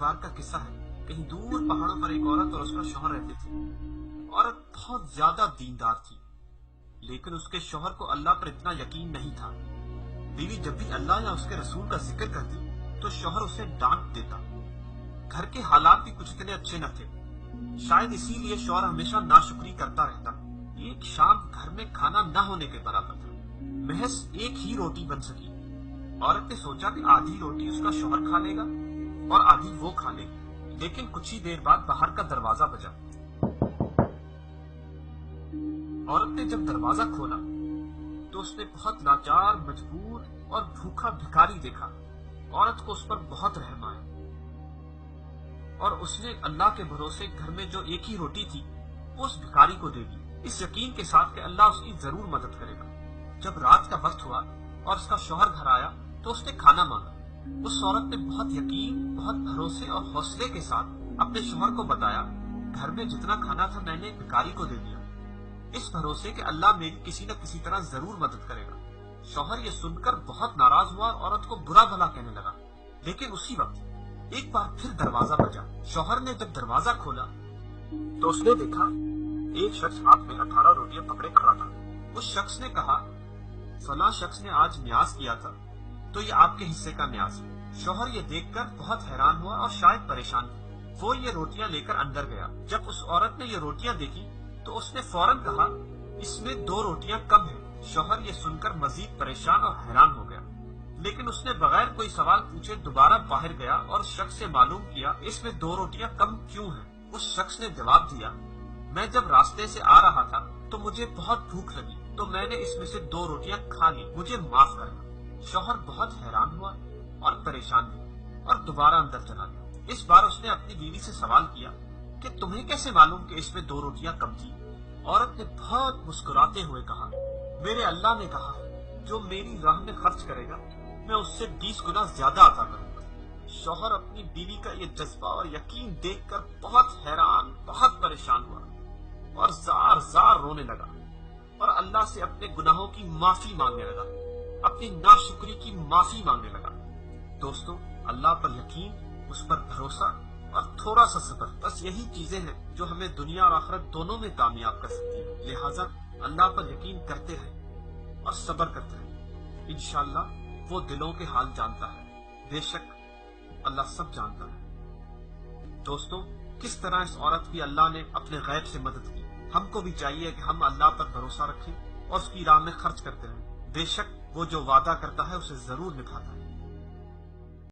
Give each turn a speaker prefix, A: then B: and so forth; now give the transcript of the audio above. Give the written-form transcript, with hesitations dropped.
A: بار کا قصہ ہے۔ کہیں دور پہاڑوں پر ایک عورت اور اس کا شوہر رہتے تھے۔ عورت بہت زیادہ دیندار تھی، لیکن اس کے شوہر کو اللہ پر اتنا یقین نہیں تھا۔ بیوی جب بھی اللہ یا اس کے رسول کا ذکر کرتی تو شوہر اسے ڈانٹ دیتا۔ گھر کے حالات بھی کچھ اتنے اچھے نہ تھے، شاید اسی لیے شوہر ہمیشہ ناشکری کرتا رہتا۔ ایک شام گھر میں کھانا نہ ہونے کے برابر تھا، محض ایک ہی روٹی بن سکی۔ عورت نے سوچا کہ آدھی روٹی اس کا شوہر کھا لے گا اور آدھی وہ کھا لے گی، لیکن کچھ ہی دیر بعد باہر کا دروازہ بجا۔ عورت نے جب دروازہ کھولا تو اس نے بہت لاچار، مجبور اور بھوکا بھکاری دیکھا۔ عورت کو اس پر بہت رحم آیا اور اس نے اللہ کے بھروسے گھر میں جو ایک ہی روٹی تھی وہ اس بھکاری کو دے دی، اس یقین کے ساتھ کہ اللہ اس کی ضرور مدد کرے گا۔ جب رات کا وقت ہوا اور اس کا شوہر گھر آیا تو اس نے کھانا مانگا۔ اس عورت نے بہت یقین، بہت بھروسے اور حوصلے کے ساتھ اپنے شوہر کو بتایا، گھر میں جتنا کھانا تھا میں نے بھکاری کو دے دیا، اس بھروسے کہ اللہ میری کسی نہ کسی طرح ضرور مدد کرے گا۔ شوہر یہ سن کر بہت ناراض ہوا اور عورت کو برا بھلا کہنے لگا، لیکن اسی وقت ایک بار پھر دروازہ بجا۔ شوہر نے جب دروازہ کھولا تو اس نے دیکھا ایک شخص ہاتھ میں 18 روٹیاں پکڑے کھڑا تھا۔ اس شخص نے کہا، فلاں شخص نے آج نیاز کیا تھا تو یہ آپ کے حصے کا نیاز ہے۔ شوہر یہ دیکھ کر بہت حیران ہوا اور شاید پریشان ہوا۔ وہ یہ روٹیاں لے کر اندر گیا۔ جب اس عورت نے یہ روٹیاں دیکھی تو اس نے فوراً کہا، اس میں 2 روٹیاں کم ہیں۔ شوہر یہ سن کر مزید پریشان اور حیران ہو گیا، لیکن اس نے بغیر کوئی سوال پوچھے دوبارہ باہر گیا اور شخص سے معلوم کیا اس میں 2 روٹیاں کم کیوں ہیں۔ اس شخص نے جواب دیا، میں جب راستے سے آ رہا تھا تو مجھے بہت بھوک لگی تو میں نے اس میں سے 2 روٹیاں کھا لی، مجھے معاف کرنا۔ شوہر بہت حیران ہوا اور پریشان ہوا اور دوبارہ اندر چلا گیا۔ اس بار اس نے اپنی بیوی سے سوال کیا کہ تمہیں کیسے معلوم کہ اس میں 2 روٹیاں کم تھی؟ عورت نے بہت مسکراتے ہوئے کہا، میرے اللہ نے کہا ہے جو میری راہ میں خرچ کرے گا میں اس سے 20 گنا زیادہ عطا کروں گا۔ شوہر اپنی بیوی کا یہ جذبہ اور یقین دیکھ کر بہت حیران، بہت پریشان ہوا اور زار زار رونے لگا اور اللہ سے اپنے گناہوں کی معافی مانگنے لگا، اپنی ناشکری کی معافی مانگنے لگا۔ دوستو، اللہ پر یقین، اس پر بھروسہ اور تھوڑا سا صبر، بس یہی چیزیں ہیں جو ہمیں دنیا اور آخرت دونوں میں کامیاب کر سکتی ہیں۔ لہٰذا اللہ پر یقین کرتے رہیں اور صبر کرتے رہیں، انشاءاللہ وہ دلوں کے حال جانتا ہے، بے شک اللہ سب جانتا ہے۔ دوستو، کس طرح اس عورت کی اللہ نے اپنے غیب سے مدد کی۔ ہم کو بھی چاہیے کہ ہم اللہ پر بھروسہ رکھیں اور اس کی راہ میں خرچ کرتے رہیں، بے شک وہ جو وعدہ کرتا ہے اسے ضرور نبھاتا ہے۔